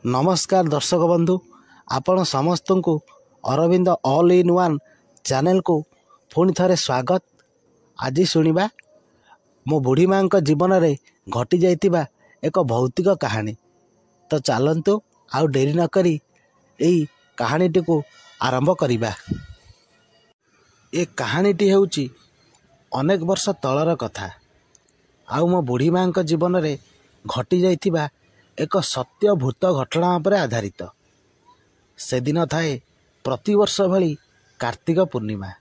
नमस्कार दर्शक बंधु, आपण समस्त को Arvind all in one channel को पुणी थे स्वागत। आज शुणा मो बुढ़ी माँ जीवन में घटी जाइतिबा एक भौतिक कहानी। तो चलतु आउ डेरी न करी यही कहानीटी को आरंभ करिबा। ए कहानीटी हेउची अनेक वर्ष तलर कथा। आउ मो बुढ़ी माँ जीवन में घटी जाइतिबा एक सत्य भूत घटना पर आधारित। से दिन थाए प्रतिवर्ष भली कार्तिक पूर्णिमा।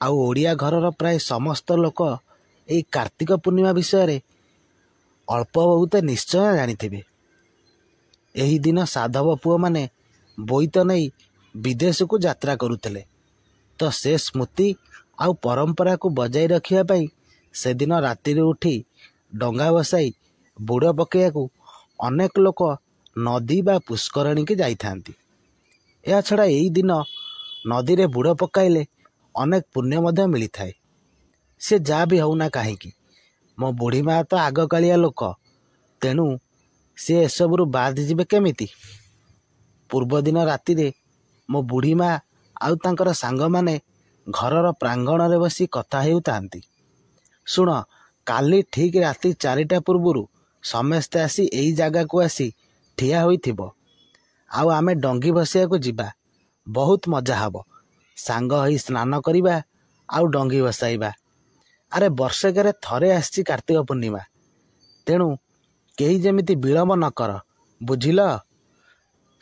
आउ ओडिया घरर प्राय समस्त लोक এই कार्तिक पूर्णिमा विषय अल्प बहुत निश्चय जानिथिबे। एही दिन साधव पुओ माने बोईत नहीं विदेश को यात्रा करुतले। तो से स्मृति आउ परंपरा को बजाय रखिया पई से दिन राति उठी डंगा बसाई बुड़ पकेया को अनेक लोक नदी बा पुष्करणी की जाई थांती। या छड़ा यही दिन नदी रे बुड़ पकाइले अनेक पुण्य मध्य मिली थाए। से जा भी होना कहीं मो बुढ़ी माँ तो आग कालिया लोक, तेणु सी एसबू बाद जीवे केमिति। पूर्व दिन राति रे मो बुढ़ी माँ आउ तांकर सांग माने घरर प्रांगण रे बसी कथा हेउतांती। सुन, काली ठीक राति 4टा पूर्वरु समस्ते आसी एई जगह को आसी ठिया होइथिबो। आउ आमे डंगी बसिया को जिबा, बहुत मजा हबो। सांग होई स्नान करिबा आउ डंगी बसाइबा। अरे वर्षकरे थरे आसी कार्तिक पूर्णिमा, तेणु केही जेमिति विलम्ब न कर, बुझिल।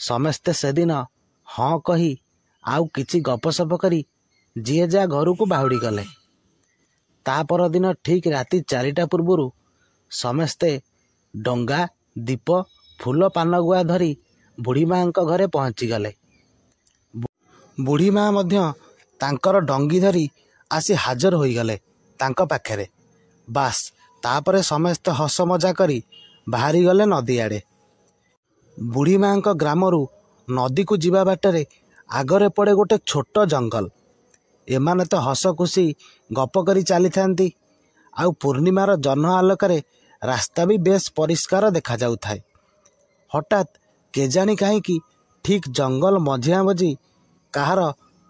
समस्ते से दिन हाँ कही आउ किछि गपसप करी जीए जा घर को बाहुड़ी गले। ता पर दिन ठीक राति 4टा पूर्वरु समस्ते डंगा दीप फूल पान गुआ धरी बुढ़ी माँ घरे पहुँची गले। बुढ़ी माँ मध्य तांकर डंगी धरी आसी हाजर होई गले तांक पाखेरे। बास तापरे समस्ते हस मजा करी बाहरी गले नदी आड़े। बुढ़ी माँ ग्रामरू नदी को जीवा बाटरे आगरे पड़े गोटे छोट जंगल। एमाने तो हस खुशी गप करी चली थांती। आउ पूर्णिमार जह्न आलोकरे रास्ता भी बेस परिष्कार देखा जाऊ थाए। हठात केजाणी कहीं ठीक जंगल मझिया मझी कहार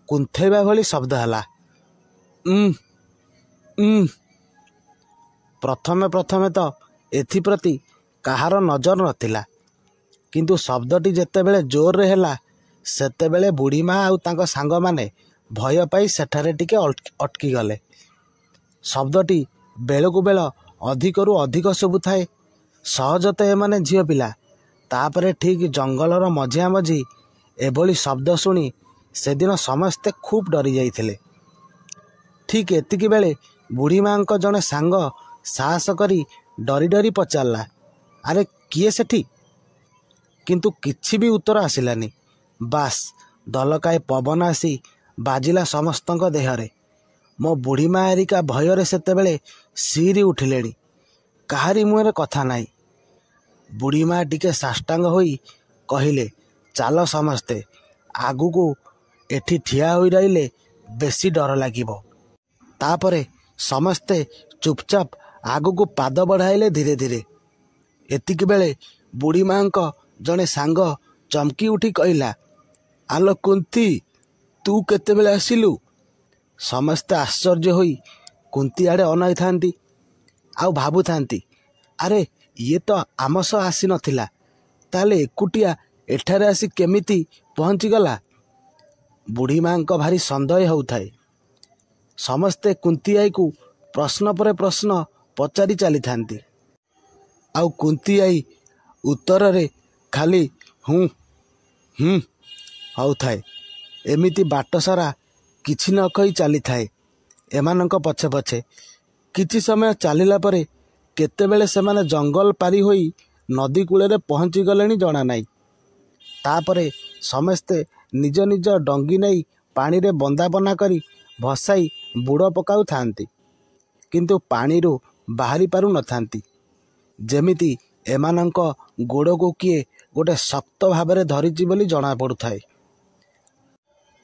कुंथेबा भली शब्द हला। प्रथमे प्रथमे तो एथिप्रति कहार नजर नथिला, किंतु शब्दटी जेतेबेले जोर रे हेला सेतेबेले बुढ़ी माँ आउ तांको सांग माने भय पाई सेठारे टिके अटकी गले। शब्दटी बेलकु बेल अधिकरू अधिक सबु थाए। सहज तो एमाने झियो पिला, तापरे ठीक जंगलर मझिया मझी एभली शब्द शुणी से दिन समस्ते खूब डरी जाइथिले। ठीक एतिकी बेले बुढ़ी माँ जने सांग साहस करी डरी डरी पचारला, अरे किए सेठी? किंतु किछि भी उत्तर आसिलानी। बास दलकाए पवन आसी बाजिला समस्तक देहरे। मो बुढ़ी माँ एरिका भୟରେ सेतेबेले सिरी उठिलेणी। काहारी मुहरे कथा नाई। बुढ़ी माँ टिके साष्टांग होई कहिले, चाल समस्ते आगु को एठी ठिया होई रहिले बेसी डर लागिबो। तापरे समस्ते चुपचाप आगु को पाद बढ़ाइले धीरे धीरे। एतिकी बेले बुढ़ी माँ जने सांग चमकी उठी कहला, आलो कुंती, तू केतेबेले आसिलु? समस्ते आश्चर्य होई कुंती आड़े अनाई थांती आउ भाबु थांती, अरे ये तो आम सह आसी नथिला, ताले एकुटिया एठारे आसी केमिति पहुँची गला। बुढ़ी माँ भारी संदेह होउथाए। समस्ते कुंती आई को प्रश्न पर प्रश्न पचारि चली थांती। आउ कुंती आई उत्तर रे खाली हूँ होउथाए। एमिति बाट सारा किछि न कही चली थाए एमानंक पछे पछे। किछि समय चलिला परे केतेबेले सेमाने जंगल पारी होई नदी कूले पहुँची गलेनी जଣା नाई। तापरे समस्ते निज निज डंगी नहीं पानी रे बंदापना करी भसाई बुड़ पकाउ थांती, किंतु पानी रू बाहरी पारु न थांती। जेमिति एमानंक गोड़ को किए गोटे शक्त भाबरे धरिची बोली जଣା पड़ुथाए।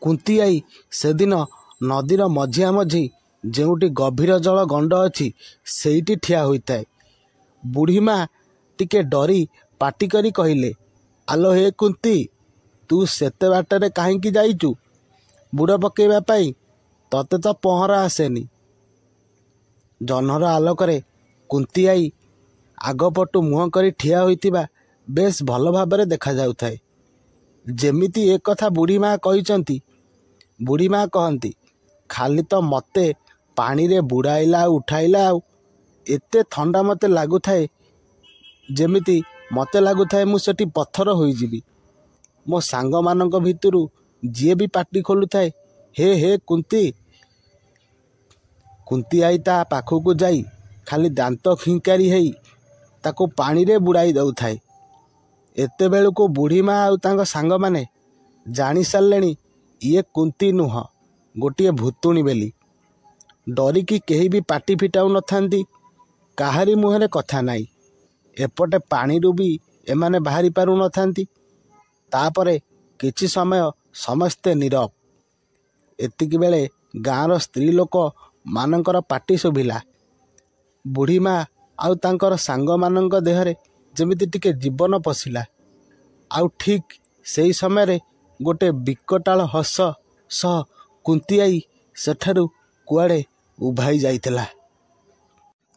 कुंती आई से दिन नदीर मझिया मझी जेउटी गभीर जल गंड अछि सेईटी ठिया होइताए। बुढ़ी माँ टिके डरी पाटी करी कहिले, ଆଲୋ ହେ କୁନ୍ତି, ତୁ ସେତେ ବାଟରେ କାହିଁକି ଯାଇଛୁ ବୁଡ଼ ପକାଇବା ପାଇଁ? ତତେ ତ ପହଁରା ଆସେନି। ଜହ୍ନର ଆଲୋକରେ କୁନ୍ତି ଆଈ ଆଗପଟୁ ମୁହଁ କରି ଠିଆ ହୋଇଥିବା ବେଶ ଭଲ ଭାବରେ ଦେଖାଯାଉଥାଏ। ଯେମିତି ଏ କଥା ବୁଢ଼ୀମା କହିଛନ୍ତି। ବୁଢ଼ୀମା କହନ୍ତି, ଖାଲି ତ ମୋତେ ପାଣିରେ ବୁଡ଼ାଇଲା ଆଉ ଉଠାଇଲା ଆଉ। ଏତେ ଥଣ୍ଡା ମୋତେ ଲାଗୁଥାଏ, ଯେମିତି ମୋତେ ଲାଗୁଥାଏ ମୁଁ ସେଠି ପଥର ହୋଇଯିବି। ମୋ ସାଙ୍ଗମାନଙ୍କ ଭିତରୁ ଯିଏ ବି ପାଟି ଖୋଲୁଥାଏ, ହେ ହେ କୁନ୍ତି, କୁନ୍ତି ଆଈ ତା ପାଖକୁ ଯାଇ ଖାଲି ଦାନ୍ତ ଖିଙ୍କାରି ହେଇ ତାକୁ ପାଣିରେ ବୁଡ଼ାଇ ଦେଉଥାଏ। ଏତେବେଳକୁ ବୁଢ଼ୀମା ଆଉ ତାଙ୍କ ସାଙ୍ଗମାନେ ଜାଣି ସାରିଲେଣି ଇଏ କୁନ୍ତି ନୁହଁ, ଗୋଟିଏ ଭୂତୁଣୀ ବୋଲି। ଡରିକି କେହି ବି ପାଟି ଫିଟାଉ ନଥାନ୍ତି। କାହାରି ମୁହଁରେ କଥା ନାହିଁ। ଏପଟେ ପାଣିରୁ ବି ଏମାନେ ବାହାରି ପାରୁନଥାନ୍ତି। ତାପରେ କିଛି ସମୟ ସମସ୍ତେ ନୀରବ। ଏତିକି ବେଳେ ଗାଁର ସ୍ତ୍ରୀ ଲୋକମାନଙ୍କର ପାଟି ଶୁଭିଲା। ବୁଢ଼ୀମା ଆଉ ତାଙ୍କର ସାଙ୍ଗମାନଙ୍କ ଦେହରେ ଯେମିତି ଟିକେ ଜୀବନ ପଶିଲା। ଆଉ ଠିକ୍ ସେହି ସମୟରେ ଗୋଟେ ବିକଟାଳ ହସ ସହ କୁନ୍ତି ଆଈ ସେଠାରୁ କୁଆଡ଼େ ଉଭାଇ ଯାଇଥିଲା।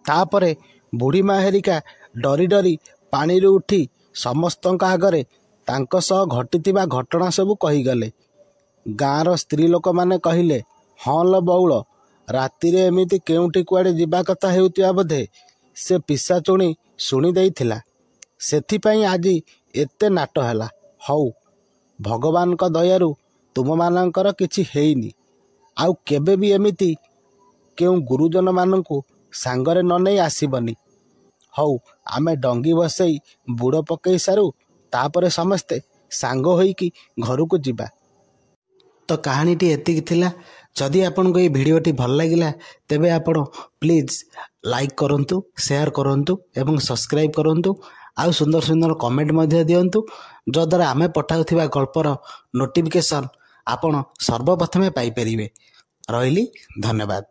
ତାପରେ ବୁଢ଼ୀମା ହେରିକା ଡରି ଡରି ପାଣିରୁ ଉଠି ସମସ୍ତଙ୍କ ଆଗରେ ତାଙ୍କ ସହ ଘଟିଥିବା ଘଟଣା ସବୁ କହିଗଲେ। ଗାଁର ସ୍ତ୍ରୀ ଲୋକମାନେ କହିଲେ, ହଁ ଲୋ ବଉଳ, ରାତିରେ ଏମିତି କେଉଁଠି କୁଆଡ଼େ ଯିବା କଥା ହେଉଥିବା ବୋଧେ ସେ ପିଶାଚୁଣୀ ଶୁଣି ଦେଇଥିଲା। ସେଥିପାଇଁ ଆଜି ଏତେ ନାଟ ହେଲା। ହଉ, ଭଗବାନଙ୍କ ଦୟାରୁ ତୁମମାନଙ୍କର କିଛି ହେଇନି। ଆଉ କେବେ ବି ଏମିତି କେଉଁ ଗୁରୁଜନମାନଙ୍କୁ ସାଙ୍ଗରେ ନ ନେଇ ଆସିବନି। ହଉ, ଆମେ ଡଙ୍ଗି ବସେଇ ବୁଡ଼ ପକେଇ ସାରୁ, ତାପରେ ସମସ୍ତେ ସାଙ୍ଗ ହୋଇକି ଘରକୁ ଯିବା। ତ କାହାଣୀଟି ଏତିକି ଥିଲା। ଯଦି ଆପଣଙ୍କୁ ଏହି ଭିଡ଼ିଓଟି ଭଲ ଲାଗିଲା ତେବେ ଆପଣ ପ୍ଲିଜ୍ ଲାଇକ୍ କରନ୍ତୁ, ସେୟାର କରନ୍ତୁ ଏବଂ ସବସ୍କ୍ରାଇବ୍ କରନ୍ତୁ। ଆଉ ସୁନ୍ଦର ସୁନ୍ଦର କମେଣ୍ଟ ମଧ୍ୟ ଦିଅନ୍ତୁ, ଯଦ୍ୱାରା ଆମେ ପଠାଉଥିବା ଗଳ୍ପର ନୋଟିଫିକେସନ୍ ଆପଣ ସର୍ବପ୍ରଥମେ ପାଇପାରିବେ। ରହିଲି, ଧନ୍ୟବାଦ।